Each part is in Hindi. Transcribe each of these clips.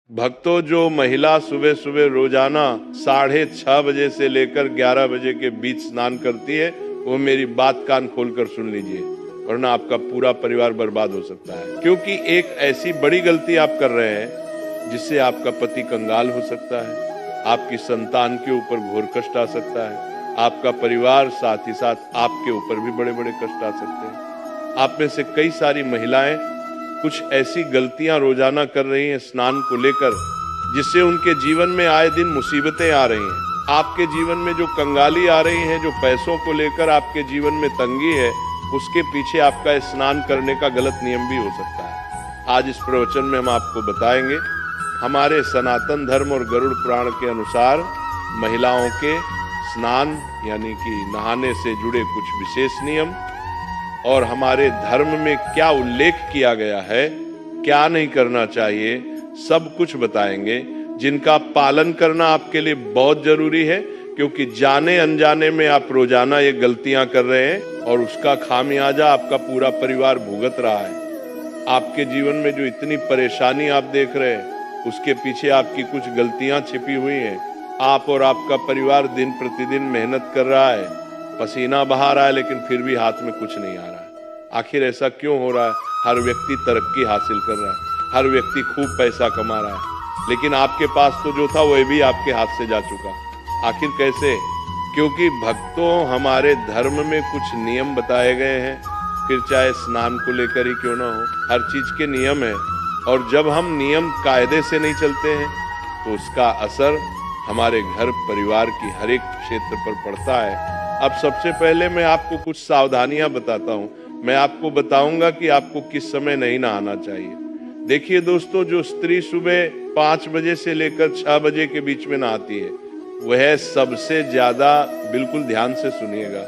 भक्तों, जो महिला सुबह सुबह रोजाना 6:30 बजे से लेकर 11 बजे के बीच स्नान करती है, वो मेरी बात कान खोलकर सुन लीजिए, वरना आपका पूरा परिवार बर्बाद हो सकता है। क्योंकि एक ऐसी बड़ी गलती आप कर रहे हैं जिससे आपका पति कंगाल हो सकता है, आपकी संतान के ऊपर घोर कष्ट आ सकता है, आपका परिवार साथ ही साथ आपके ऊपर भी बड़े बड़े कष्ट आ सकते हैं। आप में से कई सारी महिलाएं कुछ ऐसी गलतियां रोजाना कर रही हैं स्नान को लेकर, जिससे उनके जीवन में आए दिन मुसीबतें आ रही हैं। आपके जीवन में जो कंगाली आ रही है, जो पैसों को लेकर आपके जीवन में तंगी है, उसके पीछे आपका स्नान करने का गलत नियम भी हो सकता है। आज इस प्रवचन में हम आपको बताएंगे हमारे सनातन धर्म और गरुड़ पुराण के अनुसार महिलाओं के स्नान यानी कि नहाने से जुड़े कुछ विशेष नियम और हमारे धर्म में क्या उल्लेख किया गया है, क्या नहीं करना चाहिए, सब कुछ बताएंगे, जिनका पालन करना आपके लिए बहुत जरूरी है। क्योंकि जाने अनजाने में आप रोजाना ये गलतियां कर रहे हैं और उसका खामियाजा आपका पूरा परिवार भुगत रहा है। आपके जीवन में जो इतनी परेशानी आप देख रहे हैं, उसके पीछे आपकी कुछ गलतियां छिपी हुई हैं। आप और आपका परिवार दिन प्रतिदिन मेहनत कर रहा है, पसीना बहा रहा है, लेकिन फिर भी हाथ में कुछ नहीं आ रहा है। आखिर ऐसा क्यों हो रहा है? हर व्यक्ति तरक्की हासिल कर रहा है, हर व्यक्ति खूब पैसा कमा रहा है, लेकिन आपके पास तो जो था वह भी आपके हाथ से जा चुका। आखिर कैसे? क्योंकि भक्तों, हमारे धर्म में कुछ नियम बताए गए हैं, फिर चाहे स्नान को लेकर ही क्यों ना हो, हर चीज के नियम है। और जब हम नियम कायदे से नहीं चलते हैं तो उसका असर हमारे घर परिवार की हर एक क्षेत्र पर पड़ता है। अब सबसे पहले मैं आपको कुछ सावधानियां बताता हूं। मैं आपको बताऊंगा कि आपको किस समय नहीं नहाना चाहिए। देखिए दोस्तों, जो स्त्री सुबह 5 बजे से लेकर 6 बजे के बीच में नहाती है, वह सबसे ज्यादा, बिल्कुल ध्यान से सुनिएगा,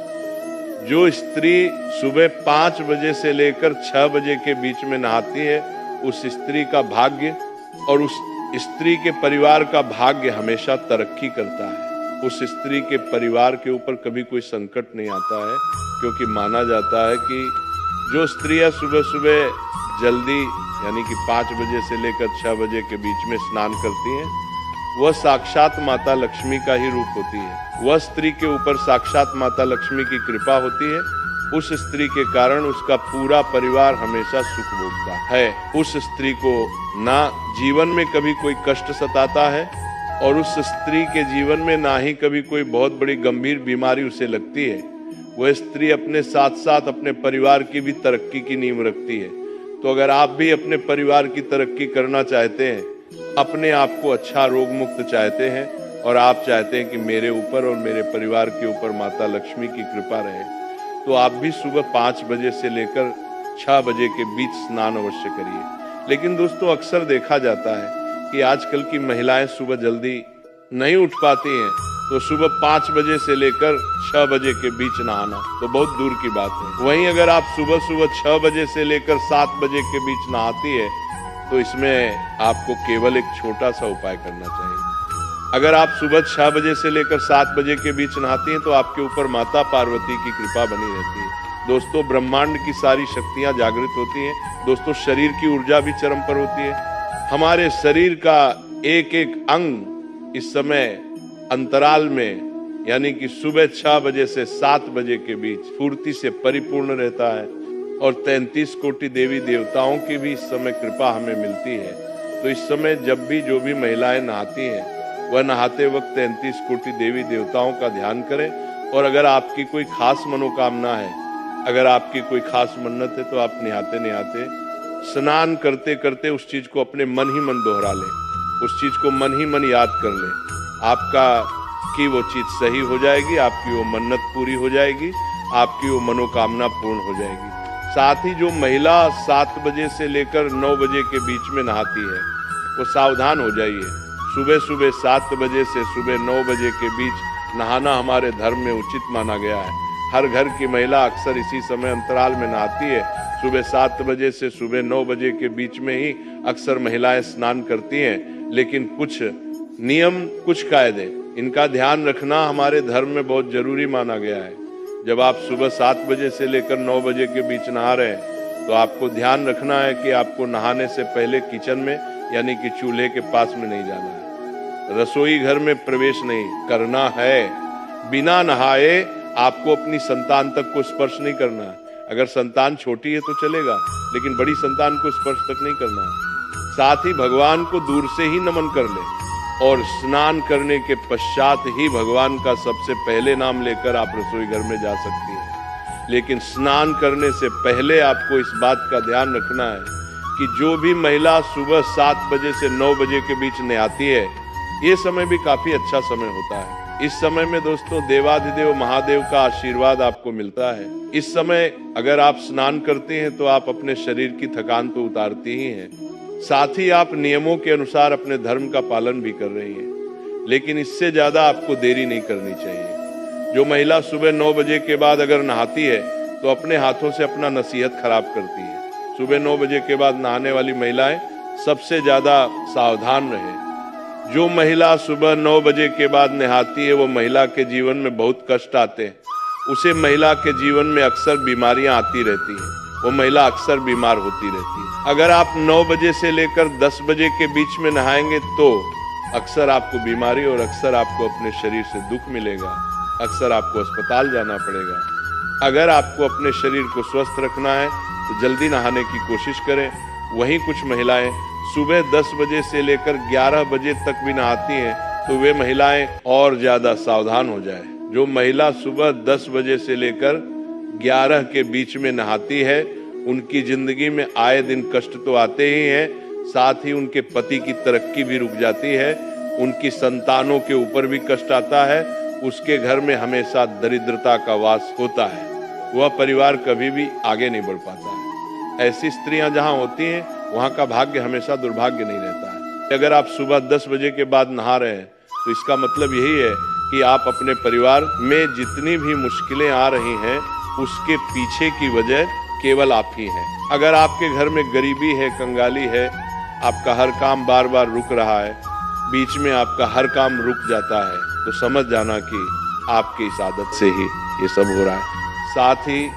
जो स्त्री सुबह 5 बजे से लेकर 6 बजे के बीच में नहाती है, उस स्त्री का भाग्य और उस स्त्री के परिवार का भाग्य हमेशा तरक्की करता है। उस स्त्री के परिवार के ऊपर कभी कोई संकट नहीं आता है, क्योंकि माना जाता है कि जो स्त्रियां सुबह सुबह जल्दी यानी कि 5 बजे से लेकर 6 बजे के बीच में स्नान करती हैं, वह साक्षात माता लक्ष्मी का ही रूप होती है। वह स्त्री के ऊपर साक्षात माता लक्ष्मी की कृपा होती है। उस स्त्री के कारण उसका पूरा परिवार हमेशा सुख भोगता है। उस स्त्री को ना जीवन में कभी कोई कष्ट सताता है और उस स्त्री के जीवन में ना ही कभी कोई बहुत बड़ी गंभीर बीमारी उसे लगती है। वह स्त्री अपने साथ साथ अपने परिवार की भी तरक्की की नींव रखती है। तो अगर आप भी अपने परिवार की तरक्की करना चाहते हैं, अपने आप को अच्छा रोग मुक्त चाहते हैं और आप चाहते हैं कि मेरे ऊपर और मेरे परिवार के ऊपर माता लक्ष्मी की कृपा रहे, तो आप भी सुबह 5 बजे से लेकर 6 बजे के बीच स्नान अवश्य करिए। लेकिन दोस्तों, अक्सर देखा जाता है कि आजकल की महिलाएं सुबह जल्दी नहीं उठ पाती हैं, तो सुबह 5 बजे से लेकर 6 बजे के बीच नहाना तो बहुत दूर की बात है। वहीं अगर आप सुबह सुबह 6 बजे से लेकर 7 बजे के बीच नहाती है, तो इसमें आपको केवल एक छोटा सा उपाय करना चाहिए। अगर आप सुबह 6 बजे से लेकर 7 बजे के बीच नहाती हैं, तो आपके ऊपर माता पार्वती की कृपा बनी रहती है। दोस्तों, ब्रह्मांड की सारी शक्तियां जागृत होती हैं। दोस्तों, शरीर की ऊर्जा भी चरम पर होती है। हमारे शरीर का एक एक अंग इस समय अंतराल में यानी कि सुबह 6 बजे से 7 बजे के बीच फूर्ति से परिपूर्ण रहता है और 33 कोटि देवी देवताओं की भी इस समय कृपा हमें मिलती है। तो इस समय जब भी जो भी महिलाएं नहाती हैं, वह नहाते वक्त 33 कोटि देवी देवताओं का ध्यान करें। और अगर आपकी कोई खास मनोकामना है, अगर आपकी कोई खास मन्नत है, तो आप नहाते नहाते स्नान करते करते उस चीज को अपने मन ही मन दोहरा लें, उस चीज को मन ही मन याद कर लें। आपका की वो चीज सही हो जाएगी, आपकी वो मन्नत पूरी हो जाएगी, आपकी वो मनोकामना पूर्ण हो जाएगी। साथ ही जो महिला 7 बजे से लेकर 9 बजे के बीच में नहाती है, वो सावधान हो जाइए। सुबह सुबह 7 बजे से सुबह 9 बजे के बीच नहाना हमारे धर्म में उचित माना गया है। हर घर की महिला अक्सर इसी समय अंतराल में नहाती है। सुबह 7 बजे से सुबह 9 बजे के बीच में ही अक्सर महिलाएं स्नान करती हैं। लेकिन कुछ नियम, कुछ कायदे, इनका ध्यान रखना हमारे धर्म में बहुत जरूरी माना गया है। जब आप सुबह 7 बजे से लेकर 9 बजे के बीच नहा रहे हैं, तो आपको ध्यान रखना है कि आपको नहाने से पहले किचन में यानी कि चूल्हे के पास में नहीं जाना है, रसोई घर में प्रवेश नहीं करना है, बिना नहाए आपको अपनी संतान तक को स्पर्श नहीं करना है। अगर संतान छोटी है तो चलेगा, लेकिन बड़ी संतान को स्पर्श तक नहीं करना है। साथ ही भगवान को दूर से ही नमन कर ले और स्नान करने के पश्चात ही भगवान का सबसे पहले नाम लेकर आप रसोई घर में जा सकती हैं। लेकिन स्नान करने से पहले आपको इस बात का ध्यान रखना है कि जो भी महिला सुबह 7 बजे से 9 बजे के बीच नहाती है, ये समय भी काफी अच्छा समय होता है। इस समय में दोस्तों देवाधिदेव महादेव का आशीर्वाद आपको मिलता है। इस समय अगर आप स्नान करते हैं तो आप अपने शरीर की थकान तो उतारती ही हैं, साथ ही आप नियमों के अनुसार अपने धर्म का पालन भी कर रही हैं। लेकिन इससे ज्यादा आपको देरी नहीं करनी चाहिए। जो महिला सुबह 9 बजे के बाद अगर नहाती है तो अपने हाथों से अपना नसीहत खराब करती है। सुबह 9 बजे के बाद नहाने वाली महिलाएं सबसे ज्यादा सावधान रहे। जो महिला सुबह 9 बजे के बाद नहाती है वो महिला के जीवन में बहुत कष्ट आते हैं। उसे महिला के जीवन में अक्सर बीमारियां आती रहती हैं, वो महिला अक्सर बीमार होती रहती है। अगर आप 9 बजे से लेकर 10 बजे के बीच में नहाएंगे तो अक्सर आपको बीमारी और अक्सर आपको अपने शरीर से दुख मिलेगा, अक्सर आपको अस्पताल जाना पड़ेगा। अगर आपको अपने शरीर को स्वस्थ रखना है तो जल्दी नहाने की कोशिश करें। वहीं कुछ महिलाएं सुबह 10 बजे से लेकर 11 बजे तक भी नहाती हैं, तो वे महिलाएं और ज्यादा सावधान हो जाए। जो महिला सुबह 10 बजे से लेकर 11 के बीच में नहाती है, उनकी जिंदगी में आए दिन कष्ट तो आते ही हैं, साथ ही उनके पति की तरक्की भी रुक जाती है, उनकी संतानों के ऊपर भी कष्ट आता है, उसके घर में हमेशा दरिद्रता का वास होता है, वह परिवार कभी भी आगे नहीं बढ़ पाता है। ऐसी स्त्रियां जहां होती हैं वहां का भाग्य हमेशा दुर्भाग्य नहीं रहता है। अगर आप सुबह 10 बजे के बाद नहा रहे हैं तो इसका मतलब यही है कि आप अपने परिवार में जितनी भी मुश्किलें आ रही हैं उसके पीछे की वजह केवल आप ही हैं। अगर आपके घर में गरीबी है, कंगाली है, आपका हर काम बार बार रुक रहा है, बीच में आपका हर काम रुक जाता है, तो समझ जाना कि आपकी इस आदत से ही ये सब हो रहा है। साथ ही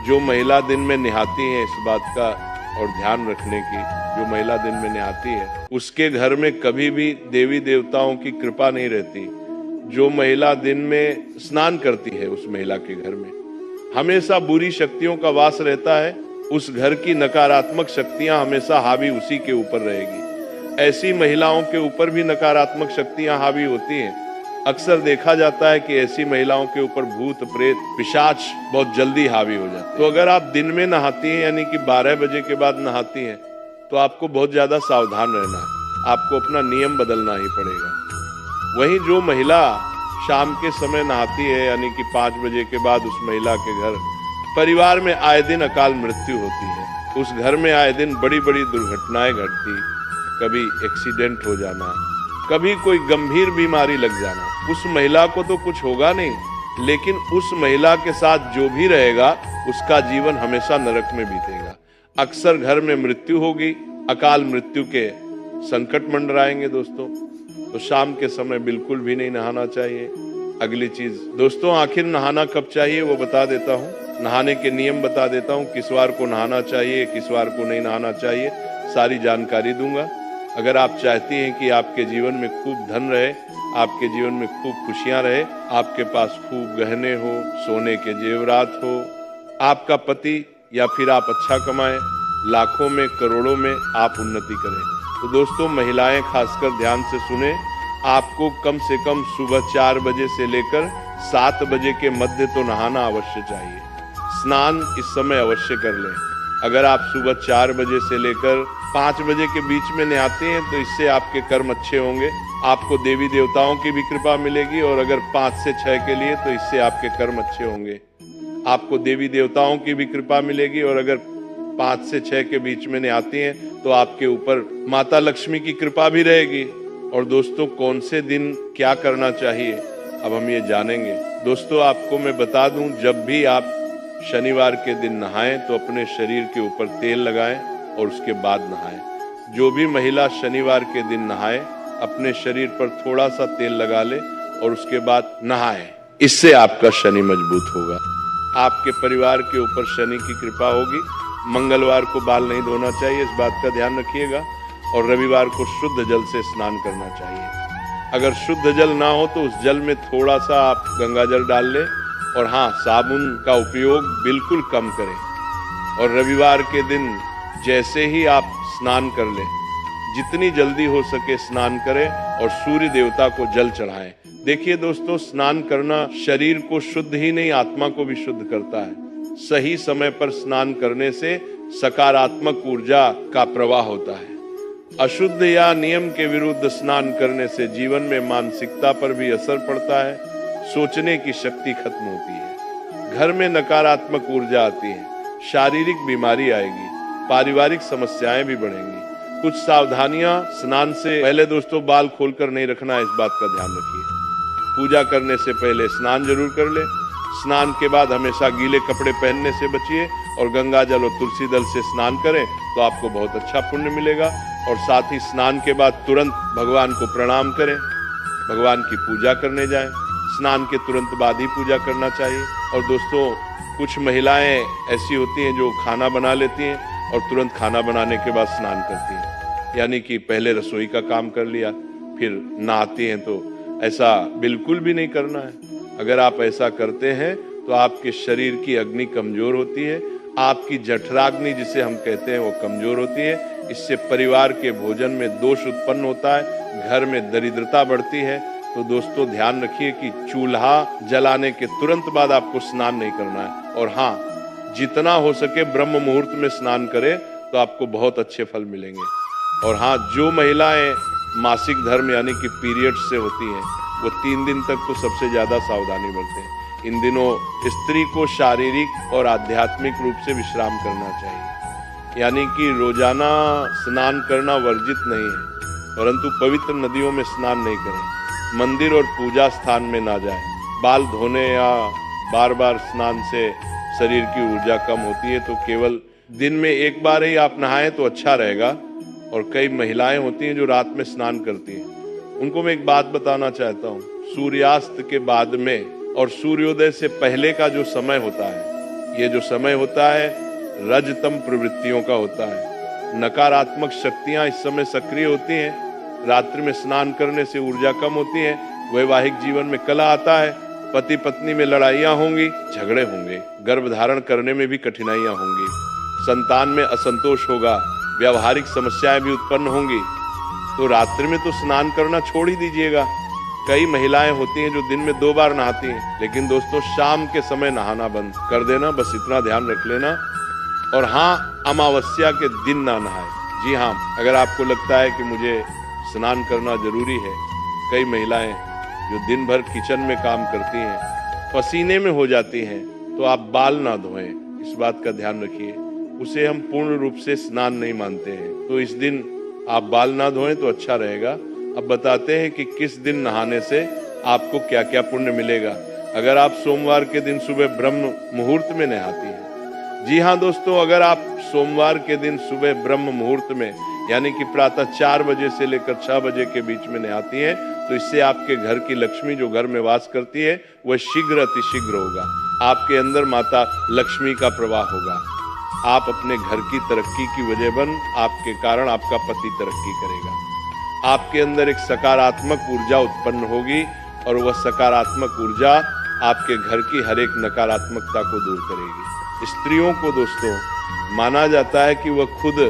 जो महिला दिन में नहाती है, इस बात का और ध्यान रखने की, जो महिला दिन में नहाती है उसके घर में कभी भी देवी देवताओं की कृपा नहीं रहती। जो महिला दिन में स्नान करती है उस महिला के घर में हमेशा बुरी शक्तियों का वास रहता है। उस घर की नकारात्मक शक्तियां हमेशा हावी उसी के ऊपर रहेगी। ऐसी महिलाओं के ऊपर भी नकारात्मक शक्तियां हावी होती हैं। अक्सर देखा जाता है कि ऐसी महिलाओं के ऊपर भूत प्रेत पिशाच बहुत जल्दी हावी हो जाते हैं। तो अगर आप दिन में नहाती हैं यानी कि 12 बजे के बाद नहाती हैं तो आपको बहुत ज्यादा सावधान रहना है, आपको अपना नियम बदलना ही पड़ेगा। वहीं जो महिला शाम के समय नहाती है यानी कि 5 बजे के बाद, उस महिला के घर परिवार में आए दिन अकाल मृत्यु होती है। उस घर में आए दिन बड़ी बड़ी दुर्घटनाएं घटती, कभी एक्सीडेंट हो जाना, कभी कोई गंभीर बीमारी लग जाना। उस महिला को तो कुछ होगा नहीं, लेकिन उस महिला के साथ जो भी रहेगा उसका जीवन हमेशा नरक में बीतेगा। अक्सर घर में मृत्यु होगी, अकाल मृत्यु के संकट मंडराएंगे दोस्तों। तो शाम के समय बिल्कुल भी नहीं नहाना चाहिए। अगली चीज दोस्तों, आखिर नहाना कब चाहिए वो बता देता हूँ। नहाने के नियम बता देता हूँ, किस वार को नहाना चाहिए, किस वार को नहीं नहाना चाहिए, सारी जानकारी दूंगा। अगर आप चाहती हैं कि आपके जीवन में खूब धन रहे, आपके जीवन में खूब खुशियां रहे, आपके पास खूब गहने हो, सोने के जेवरात हो, आपका पति या फिर आप अच्छा कमाएं, लाखों में करोड़ों में आप उन्नति करें, तो दोस्तों महिलाएं खासकर ध्यान से सुने। आपको कम से कम सुबह 4 बजे से लेकर 7 बजे के मध्य तो नहाना अवश्य चाहिए। स्नान इस समय अवश्य कर लें। अगर आप सुबह 4 बजे से लेकर 5 बजे के बीच में नहाते हैं तो इससे आपके कर्म अच्छे होंगे, आपको देवी देवताओं की भी कृपा मिलेगी। और अगर 5 से 6 के लिए तो इससे आपके कर्म अच्छे होंगे, आपको देवी देवताओं की भी कृपा मिलेगी। और अगर 5 से 6 के बीच में नहाते हैं तो आपके ऊपर माता लक्ष्मी की कृपा भी रहेगी। और दोस्तों कौन से दिन क्या करना चाहिए अब हम ये जानेंगे। दोस्तों आपको मैं बता दूं, जब भी आप शनिवार के दिन नहाएं तो अपने शरीर के ऊपर तेल लगाएं और उसके बाद नहाएं। जो भी महिला शनिवार के दिन नहाए अपने शरीर पर थोड़ा सा तेल लगा ले और उसके बाद नहाए, इससे आपका शनि मजबूत होगा, आपके परिवार के ऊपर शनि की कृपा होगी। मंगलवार को बाल नहीं धोना चाहिए, इस बात का ध्यान रखिएगा। और रविवार को शुद्ध जल से स्नान करना चाहिए। अगर शुद्ध जल ना हो तो उस जल में थोड़ा सा आप गंगा जल डाल लें, और हाँ, साबुन का उपयोग बिल्कुल कम करें। और रविवार के दिन जैसे ही आप स्नान कर लें, जितनी जल्दी हो सके स्नान करें और सूर्य देवता को जल चढ़ाएं। देखिए दोस्तों, स्नान करना शरीर को शुद्ध ही नहीं, आत्मा को भी शुद्ध करता है। सही समय पर स्नान करने से सकारात्मक ऊर्जा का प्रवाह होता है। अशुद्ध या नियम के विरुद्ध स्नान करने से जीवन में मानसिकता पर भी असर पड़ता है, सोचने की शक्ति खत्म होती है, घर में नकारात्मक ऊर्जा आती है, शारीरिक बीमारी आएगी, पारिवारिक समस्याएं भी बढ़ेंगी। कुछ सावधानियां स्नान से पहले दोस्तों, बाल खोलकर नहीं रखना है, इस बात का ध्यान रखिए। पूजा करने से पहले स्नान जरूर कर ले। स्नान के बाद हमेशा गीले कपड़े पहनने से बचिए और गंगा जल और तुलसी दल से स्नान करें तो आपको बहुत अच्छा पुण्य मिलेगा। और साथ ही स्नान के बाद तुरंत भगवान को प्रणाम करें, भगवान की पूजा करने जाएं। स्नान के तुरंत बाद ही पूजा करना चाहिए। और दोस्तों, कुछ महिलाएं ऐसी होती हैं जो खाना बना लेती हैं और तुरंत खाना बनाने के बाद स्नान करती हैं, यानी कि पहले रसोई का काम कर लिया फिर नहाती हैं। तो ऐसा बिल्कुल भी नहीं करना है। अगर आप ऐसा करते हैं तो आपके शरीर की अग्नि कमजोर होती है, आपकी जठराग्नि जिसे हम कहते हैं वो कमजोर होती है। इससे परिवार के भोजन में दोष उत्पन्न होता है, घर में दरिद्रता बढ़ती है। तो दोस्तों, ध्यान रखिए कि चूल्हा जलाने के तुरंत बाद आपको स्नान नहीं करना है। और हाँ, जितना हो सके ब्रह्म मुहूर्त में स्नान करें तो आपको बहुत अच्छे फल मिलेंगे। और हाँ, जो महिलाएं मासिक धर्म यानी कि पीरियड्स से होती हैं, वो 3 दिन तक तो सबसे ज्यादा सावधानी बरतें। इन दिनों स्त्री को शारीरिक और आध्यात्मिक रूप से विश्राम करना चाहिए, यानी कि रोजाना स्नान करना वर्जित नहीं है, परंतु पवित्र नदियों में स्नान नहीं करें। मंदिर और पूजा स्थान में ना जाएं। बाल धोने या बार बार स्नान से शरीर की ऊर्जा कम होती है, तो केवल दिन में एक बार ही आप नहाएं तो अच्छा रहेगा। और कई महिलाएं होती हैं जो रात में स्नान करती हैं, उनको मैं एक बात बताना चाहता हूँ। सूर्यास्त के बाद में और सूर्योदय से पहले का जो समय होता है, ये जो समय होता है रजतम प्रवृत्तियों का होता है। नकारात्मक शक्तियां इस समय सक्रिय होती हैं। रात्रि में स्नान करने से ऊर्जा कम होती है, वैवाहिक जीवन में कलह आता है, पति पत्नी में लड़ाइयां होंगी, झगड़े होंगे, गर्भ धारण करने में भी कठिनाइयां होंगी, संतान में असंतोष होगा, व्यावहारिक समस्याएं भी उत्पन्न होंगी। तो रात्रि में तो स्नान करना छोड़ ही दीजिएगा। कई महिलाएं होती हैं जो दिन में 2 बार नहाती हैं, लेकिन दोस्तों शाम के समय नहाना बंद कर देना, बस इतना ध्यान रख लेना। और हाँ, अमावस्या के दिन ना नहाए। जी हाँ, अगर आपको लगता है कि मुझे स्नान करना जरूरी है, कई महिलाएं जो दिन भर किचन में काम करती हैं, पसीने में हो जाती हैं, तो आप बाल ना धोएं, इस बात का ध्यान रखिए। उसे हम पूर्ण रूप से स्नान नहीं मानते हैं, तो इस दिन आप बाल ना धोएं तो अच्छा रहेगा। अब बताते हैं कि किस दिन नहाने से आपको क्या क्या पुण्य मिलेगा। अगर आप सोमवार के दिन सुबह ब्रह्म मुहूर्त में नहाती हैं, जी हाँ दोस्तों, अगर आप सोमवार के दिन सुबह ब्रह्म मुहूर्त में यानी कि प्रातः 4 बजे से लेकर 6 बजे के बीच में नहाती हैं, तो इससे आपके घर की लक्ष्मी जो घर में वास करती है वह शीघ्र अतिशीघ्र होगा। आपके अंदर माता लक्ष्मी का प्रवाह होगा। आप अपने घर की तरक्की की वजह बन, आपके कारण आपका पति तरक्की करेगा। आपके अंदर एक सकारात्मक ऊर्जा उत्पन्न होगी और वह सकारात्मक ऊर्जा आपके घर की हर एक नकारात्मकता को दूर करेगी। स्त्रियों को दोस्तों माना जाता है कि वह खुद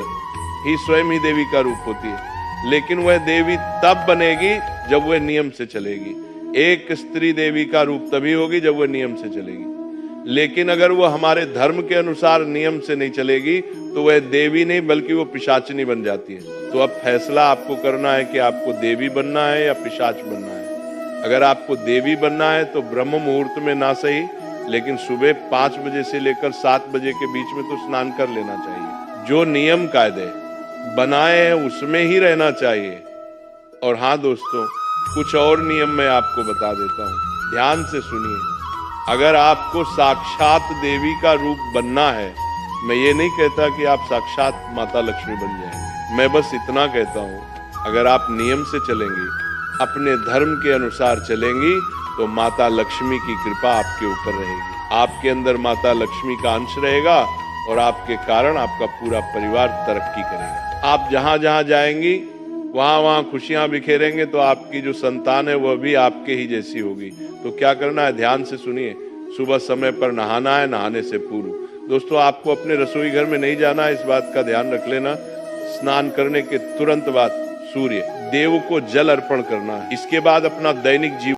ही स्वयं ही देवी का रूप होती है, लेकिन वह देवी तब बनेगी जब वह नियम से चलेगी। एक स्त्री देवी का रूप तभी होगी जब वह नियम से चलेगी, लेकिन अगर वह हमारे धर्म के अनुसार नियम से नहीं चलेगी तो वह देवी नहीं बल्कि वो पिशाचनी बन जाती है। तो अब फैसला आपको करना है कि आपको देवी बनना है या पिशाच बनना है। अगर आपको देवी बनना है तो ब्रह्म मुहूर्त में ना सही, लेकिन सुबह 5 बजे से लेकर 7 बजे के बीच में तो स्नान कर लेना चाहिए। जो नियम कायदे बनाए हैं उसमें ही रहना चाहिए। और हाँ दोस्तों, कुछ और नियम मैं आपको बता देता हूँ, ध्यान से सुनिए। अगर आपको साक्षात देवी का रूप बनना है, मैं ये नहीं कहता कि आप साक्षात माता लक्ष्मी बन जाएंगे, मैं बस इतना कहता हूँ, अगर आप नियम से चलेंगी, अपने धर्म के अनुसार चलेंगी, तो माता लक्ष्मी की कृपा आपके ऊपर रहेगी। आपके अंदर माता लक्ष्मी का अंश रहेगा और आपके कारण आपका पूरा परिवार तरक्की करेगा। आप जहां जहां जाएंगी वहां वहां खुशियां बिखेरेंगे तो आपकी जो संतान है वह भी आपके ही जैसी होगी। तो क्या करना है, ध्यान से सुनिए। सुबह समय पर नहाना है, नहाने से पूर्व। दोस्तों, आपको अपने रसोई घर में नहीं जाना है, इस बात का ध्यान रख लेना। स्नान करने के तुरंत बाद सूर्य देव को जल अर्पण करना है। इसके बाद अपना दैनिक जीवन